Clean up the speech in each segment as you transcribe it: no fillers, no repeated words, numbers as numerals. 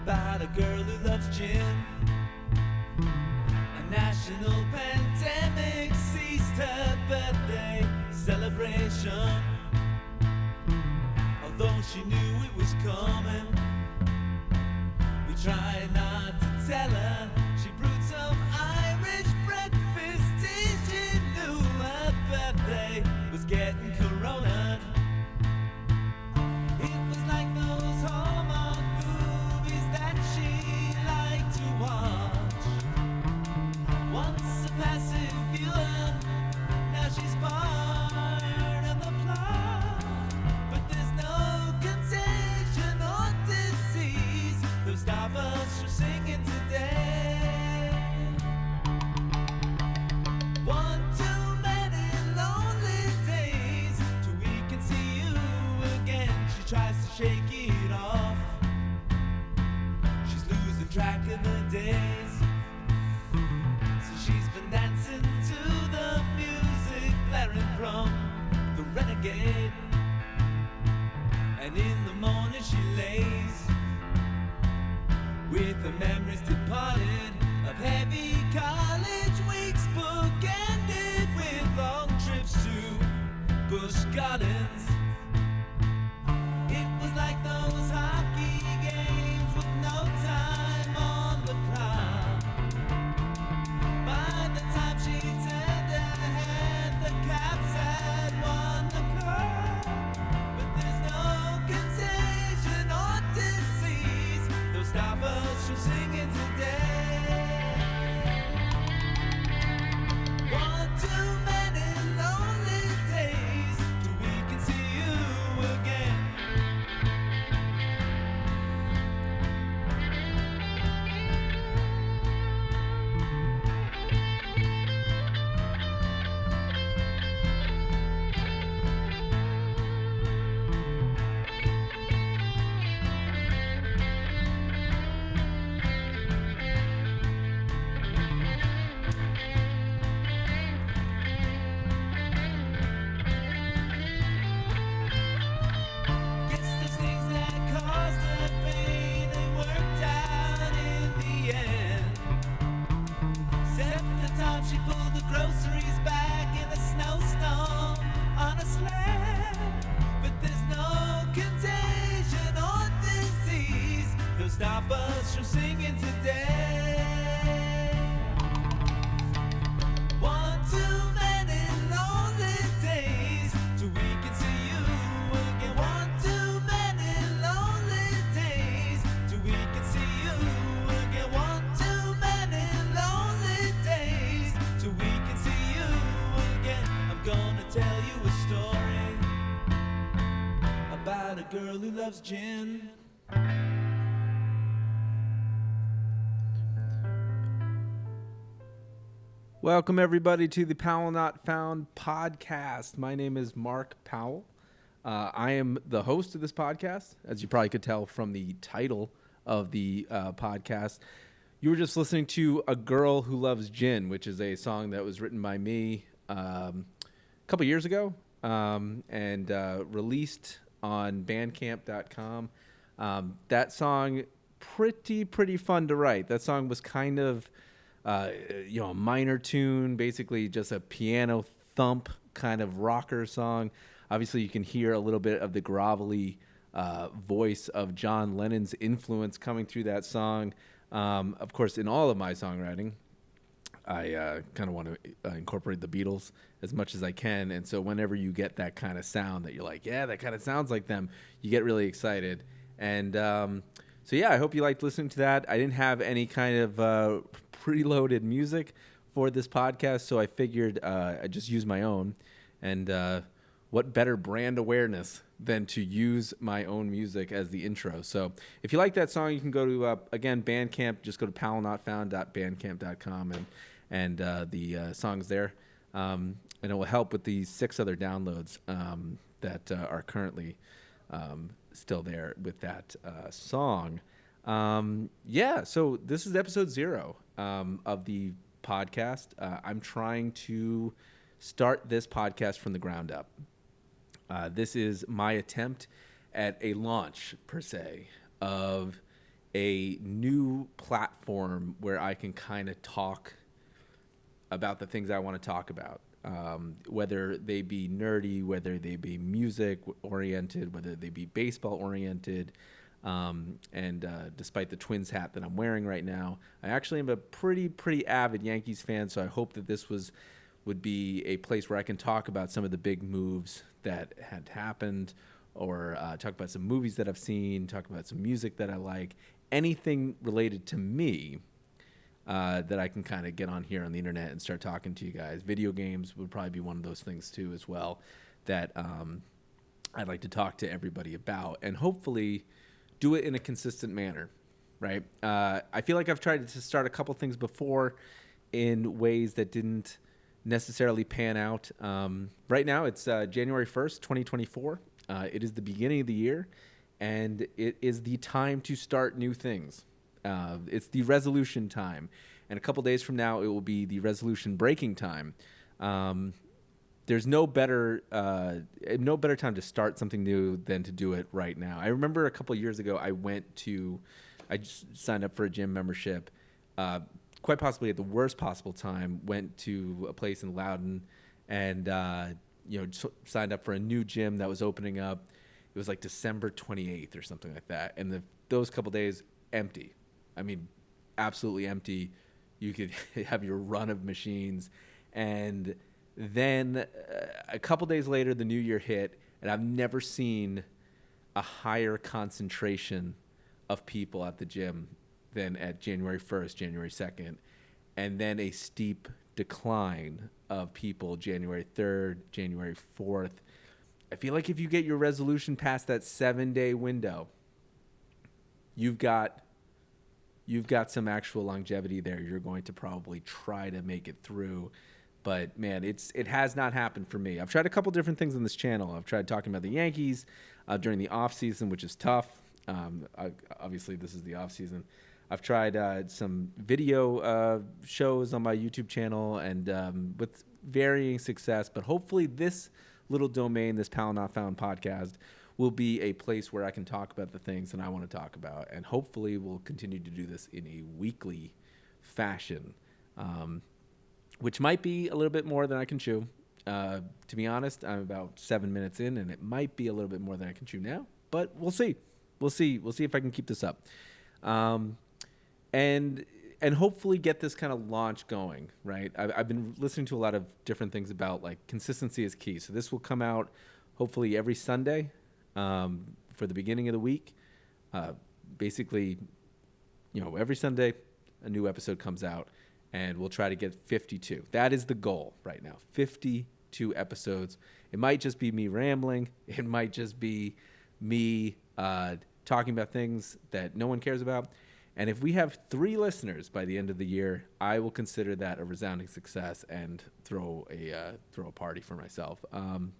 about a girl who loves gin. A national pandemic seized her birthday celebration. Although she knew it was coming, we tried not to tell her. She brewed some Irish breakfast tea. She knew her birthday was getting corona. It was like those Hallmark movies that she liked to watch. Once a passive viewer, now she's part of the plot. But there's no contagion or disease that'll stop us from singing today. One too many lonely days till we can see you again. She tries to shake it off. She's losing track of the days. So she's been dancing to the music blaring from the Renegade. And in the morning she lays with her memories departed of heavy college weeks, bookended with long trips to Busch Gardens. It was like those hockey games with no time on the clock. By the time she turned her head, the Caps had won the cup. But there's no contagion or disease that'll stop us from singing today. One too many lonely days till we can see you again. Guess those things that caused her pain, they worked out in the end. Except the time she pulled the groceries back in a snowstorm on a sled. But there's no contagion or disease that'll stop us from singing today. One too many lonely days till we can see you again. One too many lonely days till we can see you again. One too many lonely days till we can see you again. I'm gonna tell you a story about a girl who loves gin. Welcome, everybody, to the Powell Not Found Podcast. My name is Mark Powell. I am the host of this podcast, as you probably could tell from the title of the podcast. You were just listening to A Girl Who Loves Gin, which is a song that was written by me a couple years ago and released on bandcamp.com. That song, pretty fun to write. That song was kind of a minor tune, basically just a piano thump kind of rocker song. Obviously, you can hear a little bit of the grovelly voice of John Lennon's influence coming through that song. Of course, in all of my songwriting, I kind of want to incorporate the Beatles as much as I can. And so whenever you get that kind of sound that you're like, yeah, that kind of sounds like them, you get really excited. And so, yeah, I hope you liked listening to that. I didn't have any kind of preloaded music for this podcast, so I figured I'd just use my own. And what better brand awareness than to use my own music as the intro? So if you like that song, you can go to, again, Bandcamp. Just go to powellnotfound.bandcamp.com and the song's there. And it will help with the 6 other downloads that are currently still there with that song. So this is episode 0 of the podcast. I'm trying to start this podcast from the ground up. This is my attempt at a launch, per se, of a new platform where I can kind of talk about the things I want to talk about, whether they be nerdy, whether they be music oriented, whether they be baseball oriented. Despite the Twins hat that I'm wearing right now, I actually am a pretty avid Yankees fan. So I hope that this would be a place where I can talk about some of the big moves that had happened, or talk about some movies that I've seen, talk about some music that I like, anything related to me that I can kind of get on here on the internet and start talking to you guys. Video games would probably be one of those things too as well that I'd like to talk to everybody about, and hopefully do it in a consistent manner, right? I feel like I've tried to start a couple things before in ways that didn't necessarily pan out. Right now, it's January 1st, 2024. It is the beginning of the year, and it is the time to start new things. It's the resolution time. And a couple days from now, it will be the resolution breaking time. There's no better time to start something new than to do it right now. I remember a couple of years ago, I just signed up for a gym membership, quite possibly at the worst possible time. Went to a place in Loudoun, and signed up for a new gym that was opening up. It was like December 28th or something like that, and those couple days empty. I mean, absolutely empty. You could have your run of machines, and then a couple days later, the new year hit, and I've never seen a higher concentration of people at the gym than at January 1st, January 2nd, and then a steep decline of people January 3rd, January 4th. I feel like if you get your resolution past that 7-day window, you've got some actual longevity there. You're going to probably try to make it through. But, man, it has not happened for me. I've tried a couple different things on this channel. I've tried talking about the Yankees during the off season, which is tough. Obviously, this is the off season. I've tried some video shows on my YouTube channel, and with varying success. But hopefully this little domain, this Powell Not Found podcast, will be a place where I can talk about the things that I want to talk about. And hopefully we'll continue to do this in a weekly fashion, which might be a little bit more than I can chew. To be honest, I'm about 7 minutes in, and it might be a little bit more than I can chew now. But we'll see. We'll see if I can keep this up. And hopefully get this kind of launch going, right? I've been listening to a lot of different things about, like, consistency is key. So this will come out hopefully every Sunday for the beginning of the week. Basically, every Sunday a new episode comes out, and we'll try to get 52. That is the goal right now, 52 episodes. It might just be me rambling. It might just be me talking about things that no one cares about. And if we have 3 listeners by the end of the year, I will consider that a resounding success and throw a party for myself. I'm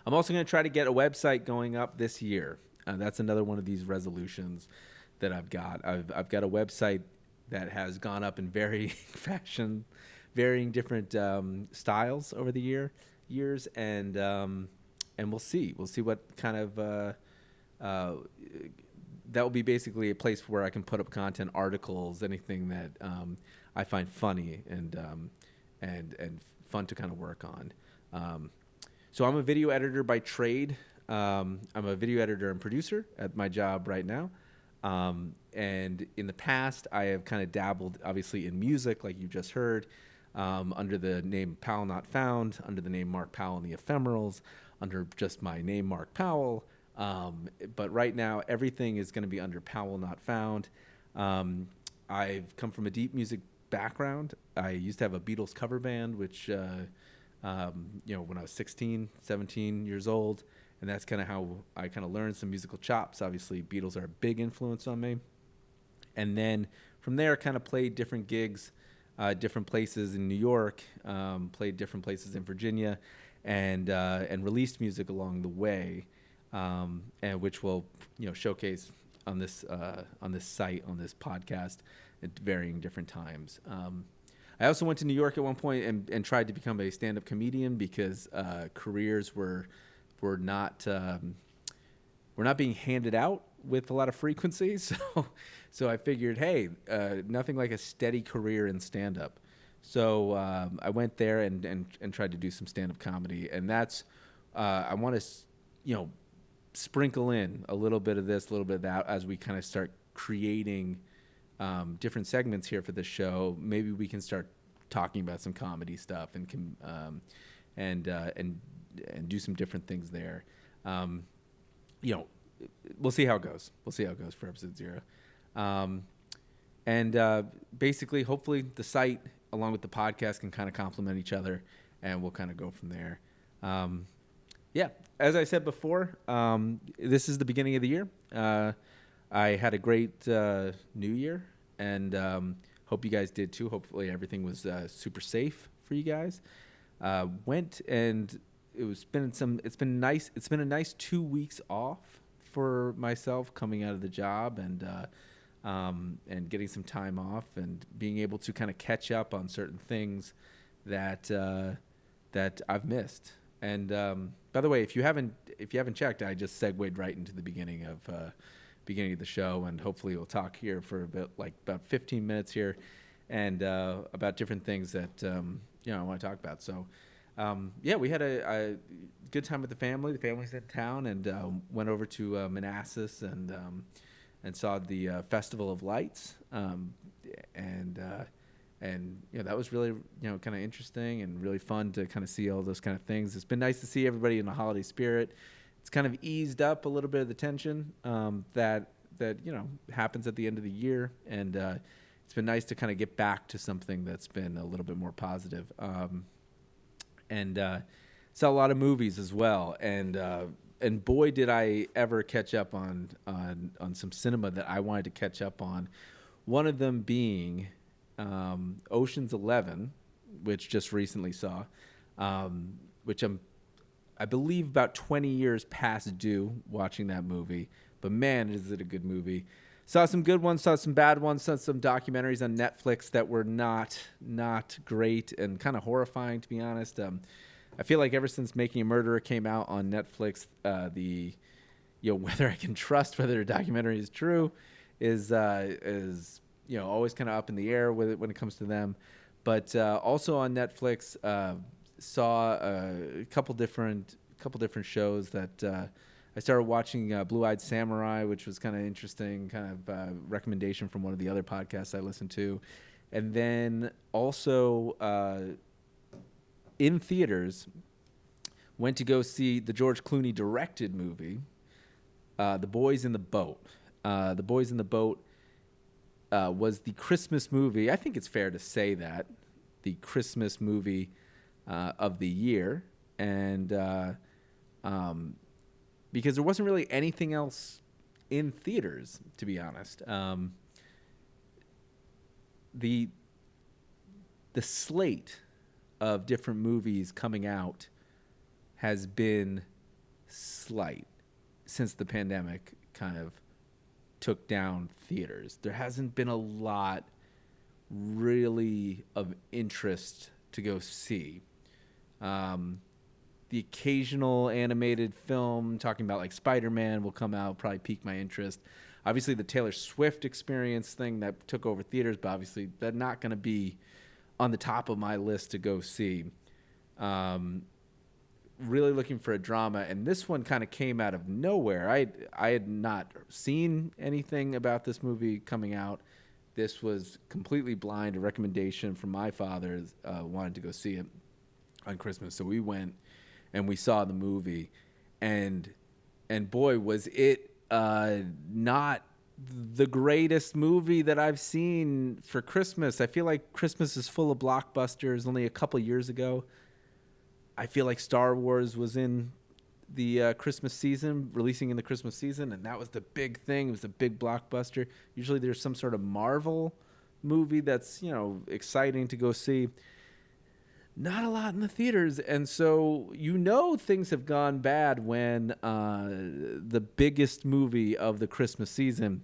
also going to try to get a website going up this year. That's another one of these resolutions that I've got. I've got a website that has gone up in varying different styles over the years, and we'll see. We'll see what kind of that will be basically a place where I can put up content, articles, anything that I find funny and fun to kind of work on. So I'm a video editor by trade. I'm a video editor and producer at my job right now. And in the past, I have kind of dabbled, obviously, in music, like you just heard, under the name Powell Not Found, under the name Mark Powell and the Ephemerals, under just my name, Mark Powell. But right now, everything is going to be under Powell Not Found. I've come from a deep music background. I used to have a Beatles cover band, which, when I was 16, 17 years old, and that's kind of how I kind of learned some musical chops. Obviously, Beatles are a big influence on me. And then from there, kind of played different gigs, different places in New York, played different places in Virginia, and released music along the way. And which we'll showcase on this site, on this podcast at varying different times. I also went to New York at one point and tried to become a stand-up comedian because careers were not being handed out with a lot of frequency. So I figured, hey, nothing like a steady career in stand-up. So I went there and tried to do some stand-up comedy, and that's I want to, sprinkle in a little bit of this, a little bit of that as we kind of start creating different segments here for the show. Maybe we can start talking about some comedy stuff and do some different things there. We'll see how it goes. We'll see how it goes for episode 0. Basically, hopefully the site along with the podcast can kind of complement each other, and we'll kind of go from there. As I said before, this is the beginning of the year. I had a great New Year, and hope you guys did too. Hopefully everything was super safe for you guys. Went and it's been nice. It's been a nice 2 weeks off for myself coming out of the job and getting some time off and being able to kind of catch up on certain things that I've missed. And by the way, if you haven't checked, I just segued right into the beginning of the show, and hopefully we'll talk here for about 15 minutes here, and about different things that I want to talk about. So we had a good time with the family. The family's in town, and went over to Manassas and saw the Festival of Lights, and that was really kind of interesting and really fun to kind of see all those kind of things. It's been nice to see everybody in the holiday spirit. It's kind of eased up a little bit of the tension that happens at the end of the year, and it's been nice to kind of get back to something that's been a little bit more positive. And saw a lot of movies as well, and boy did I ever catch up on some cinema that I wanted to catch up on. One of them being Ocean's 11, which just recently saw, which I believe about 20 years past due watching that movie. But man, is it a good movie. Saw some good ones, saw some bad ones, saw some documentaries on Netflix that were not great and kind of horrifying, to be honest. I feel like ever since Making a Murderer came out on Netflix, whether I can trust whether a documentary is true is always kind of up in the air with it when it comes to them. But also on Netflix, saw a couple different shows that I started watching. Blue-Eyed Samurai, which was kind of interesting, kind of recommendation from one of the other podcasts I listened to. And then also in theaters, went to go see the George Clooney directed movie, The Boys in the Boat. The Boys in the Boat was the Christmas movie. I think it's fair to say that the Christmas movie of the year, and because there wasn't really anything else in theaters, to be honest. The slate of different movies coming out has been slight since the pandemic kind of took down theaters. There hasn't been a lot really of interest to go see. The occasional animated film talking about like Spider-Man will come out, probably pique my interest. Obviously the Taylor Swift experience thing that took over theaters, but obviously that's not going to be on the top of my list to go see. Really looking for a drama, and this one kind of came out of nowhere. I had not seen anything about this movie coming out. This was completely blind, a recommendation from my father. Wanted to go see it on Christmas, so we went and we saw the movie, and boy, was it not the greatest movie that I've seen for Christmas. I feel like Christmas is full of blockbusters. Only a couple years ago, I feel like Star Wars was in the Christmas season, releasing in the Christmas season, and that was the big thing. It was a big blockbuster. Usually there's some sort of Marvel movie that's, exciting to go see. Not a lot in the theaters, and so things have gone bad when the biggest movie of the Christmas season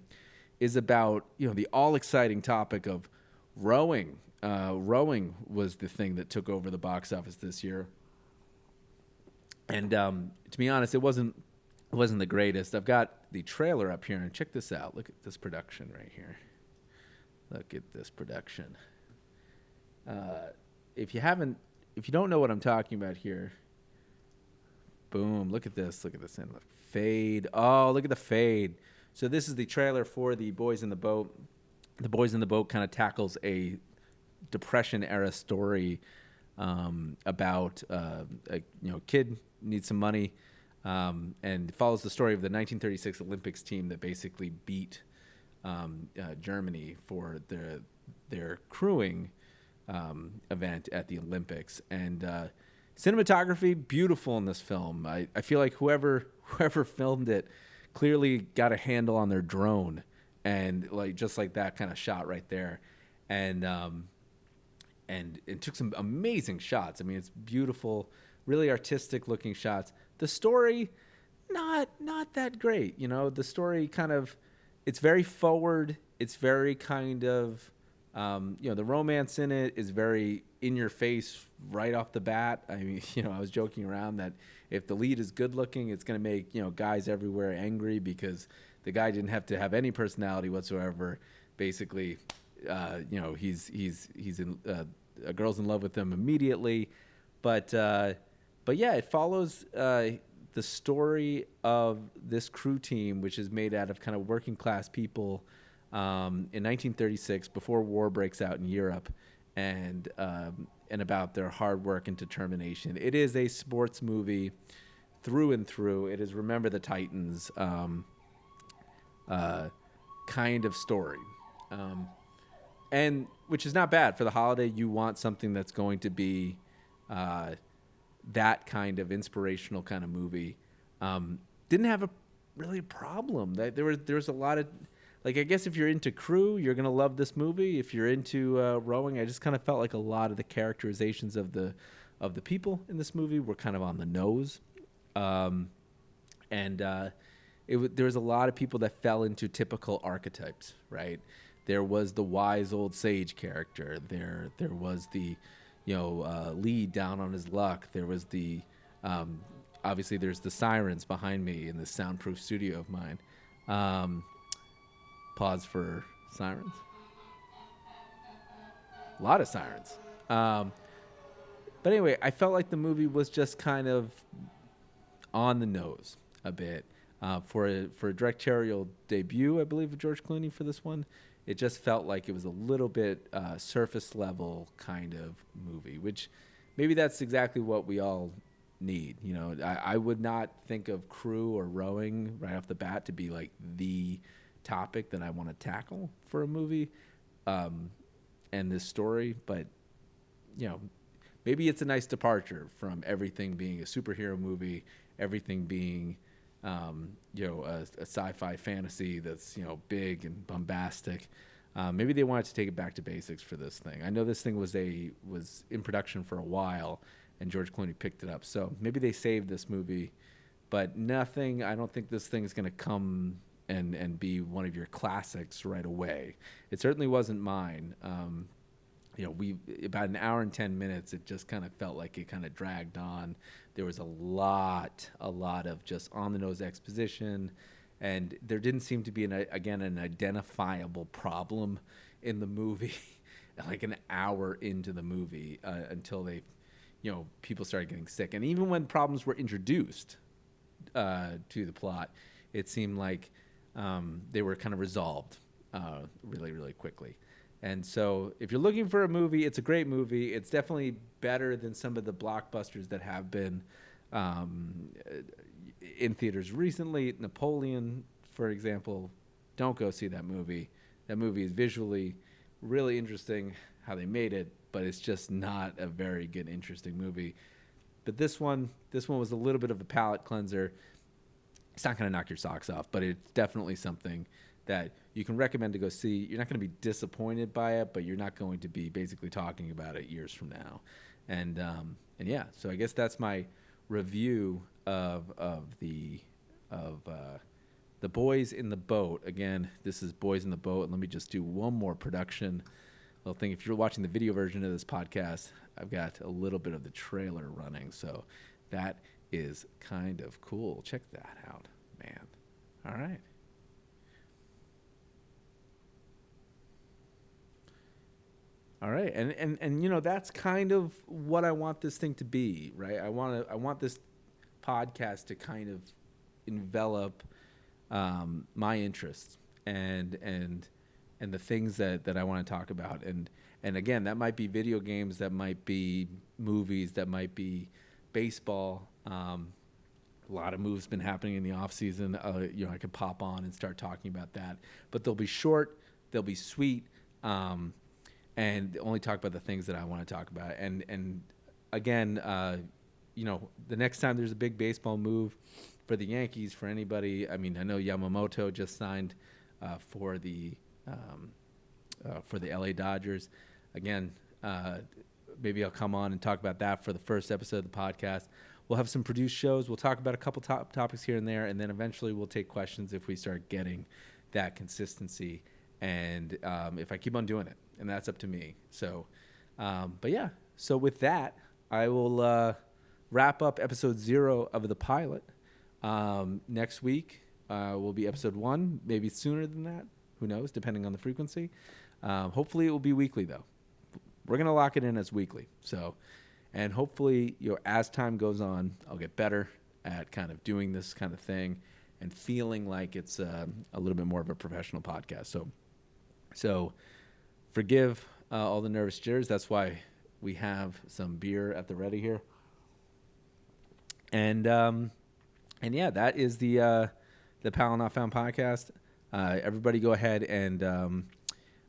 is about the all-exciting topic of rowing. Rowing was the thing that took over the box office this year, and to be honest, it wasn't It wasn't the greatest. I've got the trailer up here, and check this out. Look at this production right here. Look at this production. If you don't know what I'm talking about here, boom, look at this. Look at this. And fade. Oh, look at the fade. So this is the trailer for The Boys in the Boat. The Boys in the Boat kind of tackles a Depression-era story about a kid needs some money, and follows the story of the 1936 Olympics team that basically beat Germany for their crewing event at the Olympics. And cinematography, beautiful in this film. I feel like whoever filmed it clearly got a handle on their drone, and just like that kind of shot right there. And it took some amazing shots. I mean, it's beautiful, really artistic looking shots. The story, not that great. The story it's very forward. It's very kind of, the romance in it is very in your face right off the bat. I mean, I was joking around that if the lead is good looking, it's going to make, guys everywhere angry because the guy didn't have to have any personality whatsoever. Basically, he's in, a girl's in love with him immediately. But yeah, it follows the story of this crew team, which is made out of kind of working class people in 1936, before war breaks out in Europe, and about their hard work and determination. It is a sports movie through and through. It is Remember the Titans kind of story, and which is not bad for the holiday. You want something that's going to be that kind of inspirational kind of movie. Didn't have a really problem. There was a lot of, I guess if you're into crew, you're gonna love this movie. If you're into rowing, I just kind of felt like a lot of the characterizations of the people in this movie were kind of on the nose, and there was a lot of people that fell into typical archetypes, right? There was the wise old sage character. There was the, lead down on his luck. There was the, obviously there's the sirens behind me in this soundproof studio of mine. Pause for sirens. A lot of sirens. But anyway, I felt like the movie was just kind of on the nose a bit. For a directorial debut, I believe, of George Clooney for this one, it just felt like it was a little bit surface level kind of movie, which maybe that's exactly what we all need. I would not think of crew or rowing right off the bat to be like the topic that I want to tackle for a movie, and this story, but maybe it's a nice departure from everything being a superhero movie, everything being a sci-fi fantasy that's big and bombastic. Maybe they wanted to take it back to basics for this thing. I know this thing was in production for a while, and George Clooney picked it up. So maybe they saved this movie, but nothing. I don't think this thing is going to come and be one of your classics right away. It certainly wasn't mine. We about an hour and 10 minutes, it just kind of felt like it kind of dragged on. There was a lot of just on-the-nose exposition, and there didn't seem to be, an identifiable problem in the movie like an hour into the movie, until they, people started getting sick. And even when problems were introduced to the plot, it seemed like they were kind of resolved really, really quickly. And so if you're looking for a movie, it's a great movie. It's definitely better than some of the blockbusters that have been in theaters recently. Napoleon, for example, don't go see that movie. That movie is visually really interesting, how they made it, but it's just not a very good, interesting movie. But this one was a little bit of a palate cleanser. It's not going to knock your socks off, but it's definitely something that you can recommend to go see. You're not going to be disappointed by it, but you're not going to be basically talking about it years from now. And yeah, so I guess that's my review of the Boys in the Boat. Again, this is Boys in the Boat, and let me just do one more production little thing. If you're watching the video version of this podcast, I've got a little bit of the trailer running, so that is kind of cool. Check that out. All right. All right. And you know, that's kind of what I want this thing to be, right? I want this podcast to kind of envelop my interests and the things that I want to talk about. And again, that might be video games, that might be movies, that might be baseball. A lot of moves been happening in the off season. You know, I could pop on and start talking about that, but they'll be short, they'll be sweet, and only talk about the things that I want to talk about. And again, you know, the next time there's a big baseball move for the Yankees, for anybody, I mean, I know Yamamoto just signed for the LA Dodgers. Again, maybe I'll come on and talk about that for the first episode of the podcast. We'll have some produced shows. We'll talk about a couple topics here and there, and then eventually we'll take questions if we start getting that consistency, and if I keep on doing it, and that's up to me. So, but yeah. So with that, I will wrap up episode 0 of the pilot. Next week will be episode 1, maybe sooner than that. Who knows, depending on the frequency. Hopefully it will be weekly, though. We're going to lock it in as weekly. So, and hopefully, you know, as time goes on, I'll get better at kind of doing this kind of thing and feeling like it's a little bit more of a professional podcast. So forgive all the nervous jitters. That's why we have some beer at the ready here. And yeah, that is the Powell Not Found podcast. Everybody go ahead and,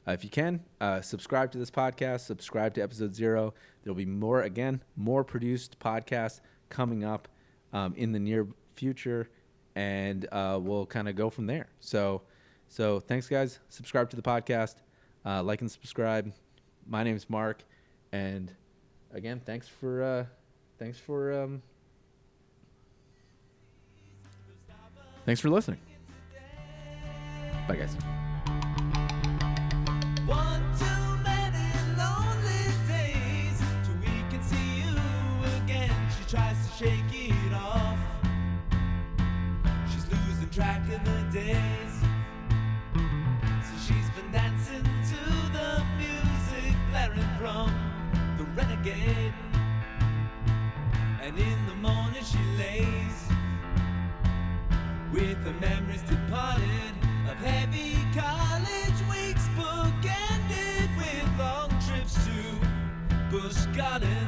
if you can, subscribe to this podcast, subscribe to episode 0. There'll be more produced podcasts coming up in the near future, and we'll kind of go from there. So thanks, guys. Subscribe to the podcast, like and subscribe. My name is Mark, and again, thanks for listening. Bye, guys. One too many lonely days till we can see you again. She tries to shake it off. She's losing track of the days. So she's been dancing to the music blaring from the Renegade. And in the morning she lays with the memories departed of heavy college weeks, bookended with long trips to Busch Gardens.